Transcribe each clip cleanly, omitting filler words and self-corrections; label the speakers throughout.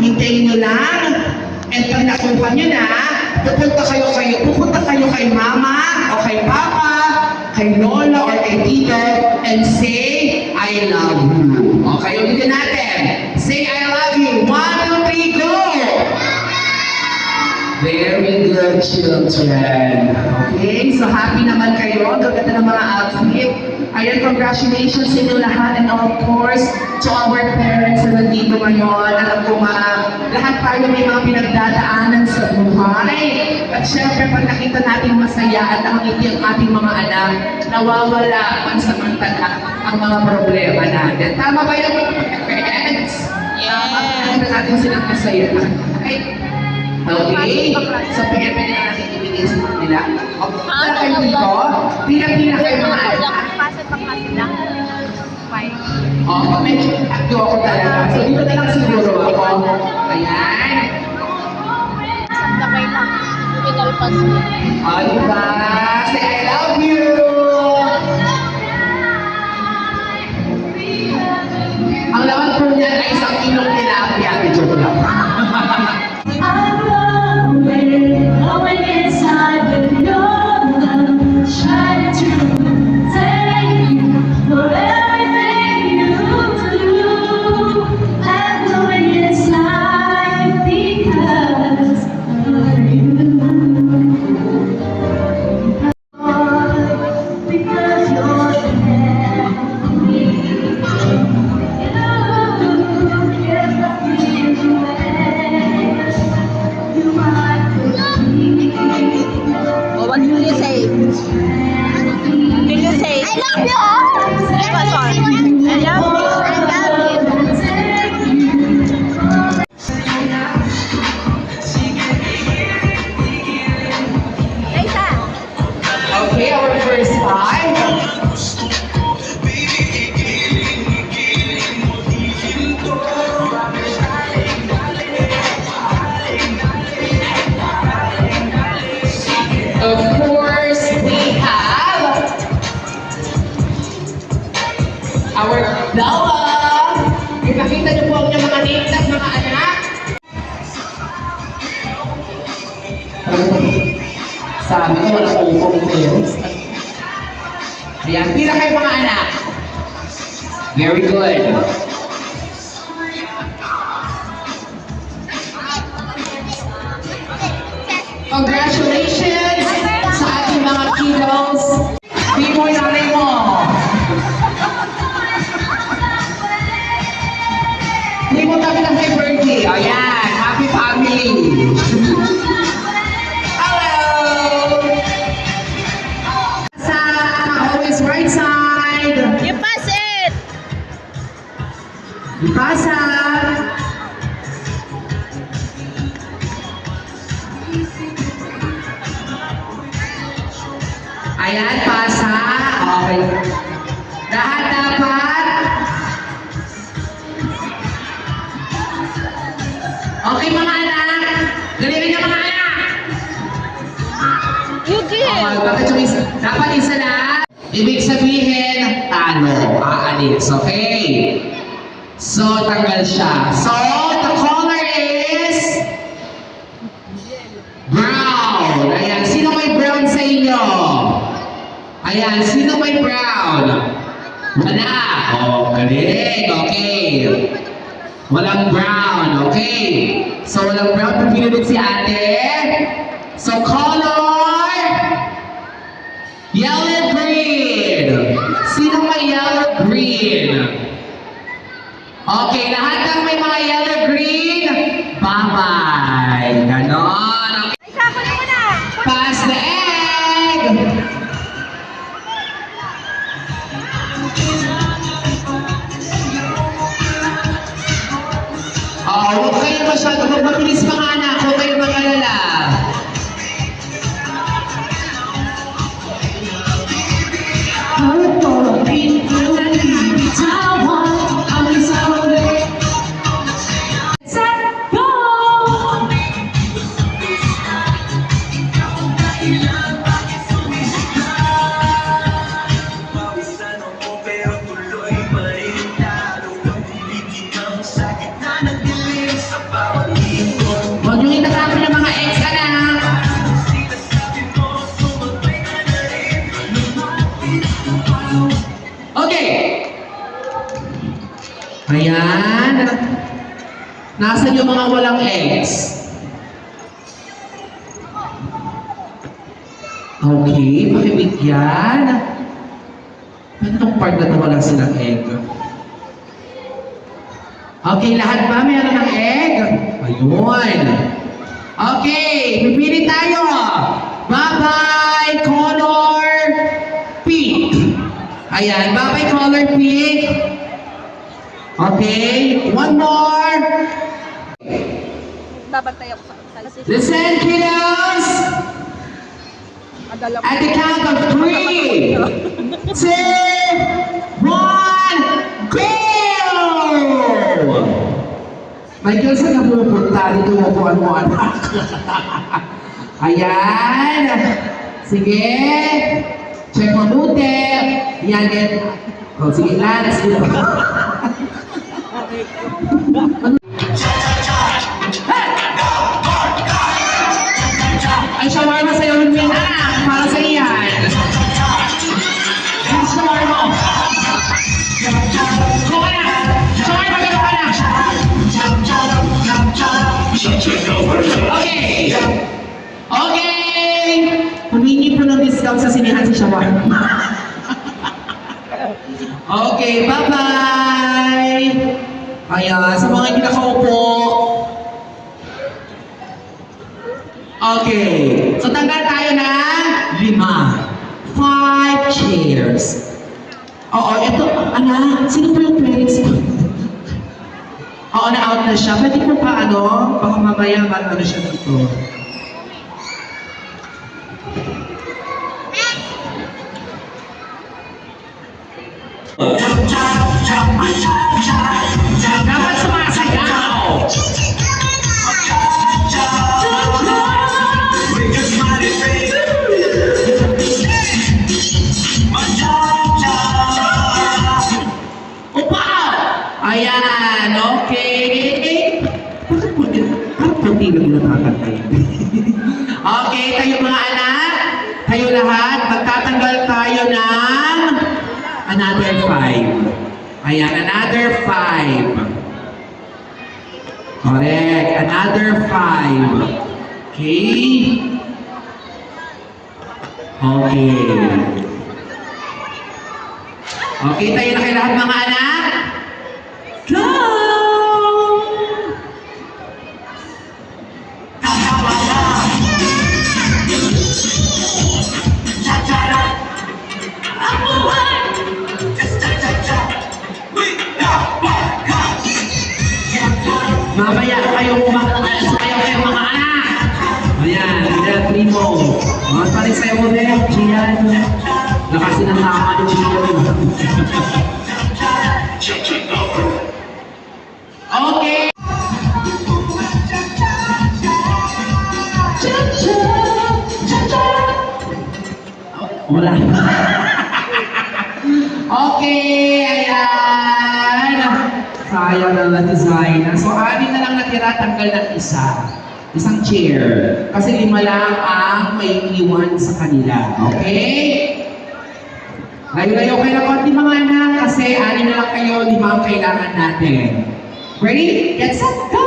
Speaker 1: hintayin nyo lang. And pag nakuha nyo na, pupunta kayo kay mama o kay papa, kay lola or kay tito, and say, I love you. Okay, ulitin natin. Say, I love you. 1, 2, 3, go! Very good, children. Okay, so happy naman kayo. Gaganda ng mga outfit. Ayan, congratulations sa inyo lahat. And of course, to our parents na nandito ngayon. Alam ko lahat tayo may mga pinagdadaanan sa buhay. At syempre, pag nakita natin masaya at nakangiti ang ating mga anak, nawawala pansamantala ang mga problema natin. Tama ba yung mga parents?
Speaker 2: Yes.
Speaker 1: Tama natin silang masaya. Okay? Okay? So, pwede na natin ibigay sa kanila. Okay, kayo dito, pila-pila kayo mga anak.
Speaker 2: Pasok pa kasi lang. Fine.
Speaker 1: Oo, medyo acto ako talaga. So, dito na lang siguro ako. Ayan.
Speaker 2: Sabay lang. Medical pass.
Speaker 1: O, diba? Say, I love you! Ang laman po niyan ay isang kilong tilapia. Joke lang.
Speaker 3: Going inside with your love, trying to thank you for everything you do. I'm going inside because of you. Because you're there for me.
Speaker 2: Oh, what will you say? Will you say? I love you! Which one? I love you. I love you. Raisa!
Speaker 1: Okay, our first five. Of course, we have our Bella. Ipakita niyo po ang inyong mga names at mga anak. Sabi ko, wala ko yung names. Ayan, pila kayo mga anak. Very good. Congratulations sa ating mga kiddos. Di mo nanay mo. Di mo kami ng happy birthday. Ayan, happy family. Hello! Sa always right side.
Speaker 2: You pass it!
Speaker 1: Ipasa. Ayan, pasa. Okay. Lahat dapat. Okay, mga anak. Galingan niyo mga anak.
Speaker 2: You give!
Speaker 1: Okay, bakit yung isa? Dapat isa lang. Ibig sabihin, talo. Aalis. Okay? So, tanggal siya. So, the color is brown. Ayan, sino may brown sa inyo? Ayan, sino may brown? Wala. Oh, galing. Okay. Walang brown. Okay. So, walang brown. Pupili si ate. So, color yellow green. Sino may yellow green? Okay, lahat ng may mga yellow green, bye-bye. Ganon. Okay.
Speaker 2: Raisa, kunin mo na!
Speaker 1: Pass the egg. Huwag kayo masyado. Huwag mabilis mga anak. Huwag kayo mag-alala.
Speaker 3: Pero tuloy pa rin talo. Pag-ibig ang sakit na nagdilim sa bawat
Speaker 1: Ayan. Nasaan yung mga walang eggs? Okay, pakibigyan. Ba't itong part na ito wala silang egg? Okay, lahat ba meron ng egg? Ayun. Okay, pipili tayo. Bye-bye, color pink. Ayan, bye-bye, color pink. Okay, one more.
Speaker 2: Babantay ako sa
Speaker 1: Listen, kiddos.
Speaker 2: Adala ko.
Speaker 1: At the count of 3, 2, 1, go! Michael, saan ka pupunta? Dito mo po mo, anak. Ayan. Sige. Check mabuti. Yan, get. Oh, sige, Lance. Ay, shawarma sa'yo, Ludwig, anak. Para sa iyan. Ay, shawarma. Go ka na. Shawarma, gano'n ka na. Okay. Okay. Humingi po ng discount sa sinihan si shawarma. Okay, bye-bye. Ayan, sa mga hindi nakaupo. Okay. So, tanggal tayo ng 5 chairs. Oo, ito, anak, sino po yung parents ko? Oo, na-out na siya. Pwede po pa, baka mamaya mag-ano siya dito. Dapat sumasayaw! Ayan, okay. Parang puti lang natatangay. Okay, kayo mga anak, kayo lahat, magtatanggal tayo ng another 5. Ayan, another 5. Correct, another 5. Okay. Okay. Okay, tayo na kayo lahat mga anak. Go! Mamaya kayo kayo mga anak. Ayan, Gian Primo. Mga paling sayo mo rin, Gian. Lakasin ang tama ng Gian. Okay. Wala. Okay, ayan. Sayang na na-design. So, 6 na lang natira, tanggal ng isang chair. Kasi 5 lang ang may iwan sa kanila. Okay? Layo-layo kayo ng konti mga anak kasi 6 na lang kayo, 5 ang kailangan natin. Ready? Get set, go!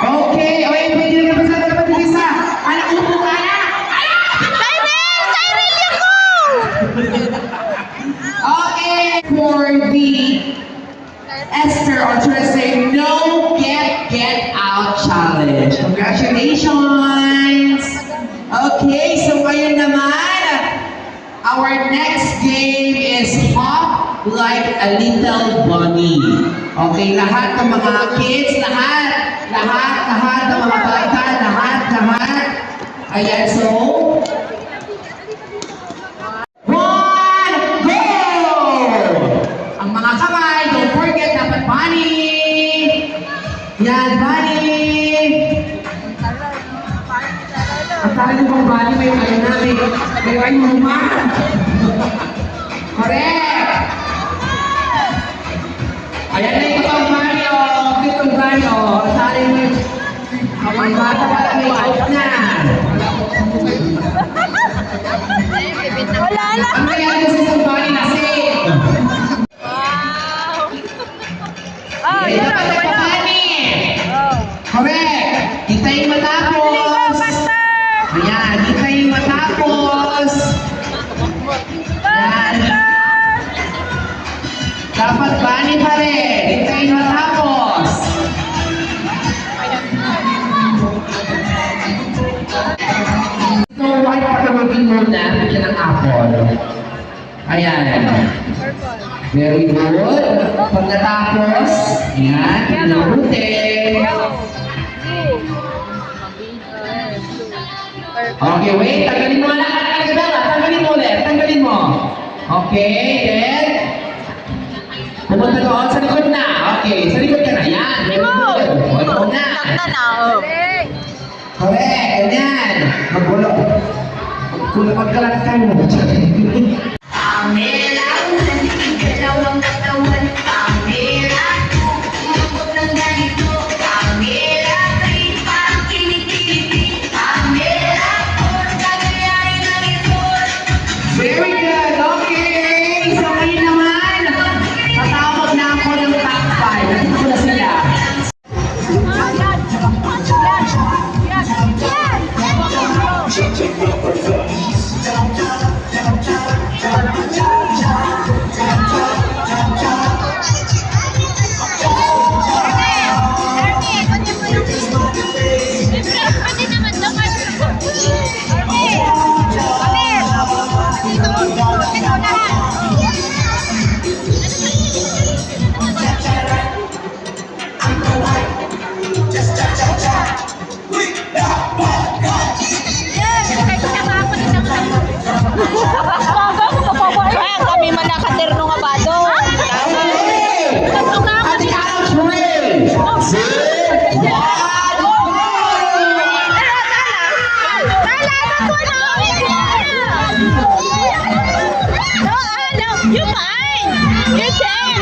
Speaker 1: Okay, okay, pwede na ba sa dapat isa? Anak, upo ka na! Okay, for the Esther, or should I say, no get out challenge. Congratulations! Okay, so ngayon naman, our next game is Hop Like a Little Bunny. Okay, lahat ng mga kids, lahat ng mga bata, lahat. Ayan, so, 1, go! Ang mga kamay, don't forget, dapat bunny. Yan, bunny. Ang tala ng mga bunny, may human. Correct. Ayan na yung pang Mario. Kitong Mario. Sali mo yung... Ang bata pala may out na.
Speaker 2: Wala na.
Speaker 1: Ang nangyari sa isang bali na safe.
Speaker 2: Wow. Oh,
Speaker 1: Ayan
Speaker 2: yun
Speaker 1: na
Speaker 2: na.
Speaker 1: pala yung Bani.
Speaker 2: Oh.
Speaker 1: Correct. Hintayin matapos.
Speaker 2: Faster.
Speaker 1: Ayan, hintayin matapos. Ayan. Dapat Bani pa rin. Hintayin matapos. So, white patamagin muna. Bigyan ng apple. Ayan. Very good. Pag natapos, ayan, pinabuti. Okay, wait. Tanggalin mo na. Tanggalin mo ulit. Tanggalin mo. Okay, then. Pumunta doon sa likod na. Okay, sa likod ka na. Yan. Very good. Ito na.
Speaker 2: Tagna na. Oh.
Speaker 1: Correct. Ganyan. Magulo. Magkalat ka mo.
Speaker 3: Pamela, dalawang katawan. Pamela, umabot ng ganito. Pamela, kay parang kinikiliti. Pamela, kung kagayahin ng ito.
Speaker 1: Very good. Okay. So, ngayon naman, tatawag na ako ng top 5. Nandito na sila.
Speaker 2: Kami man nakaterno nga ba doon?
Speaker 1: At the count of 3, 2, 1.
Speaker 2: You fine. You can.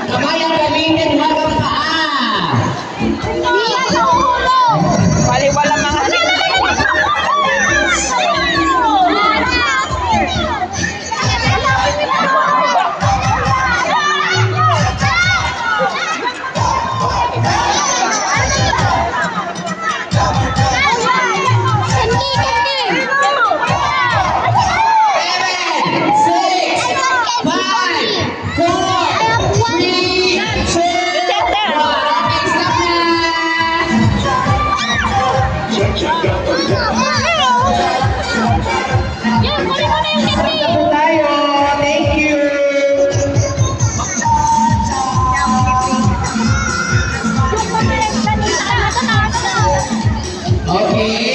Speaker 1: Kamay ang gamitin, huwag ang paa.
Speaker 2: Wala mga
Speaker 1: Okay.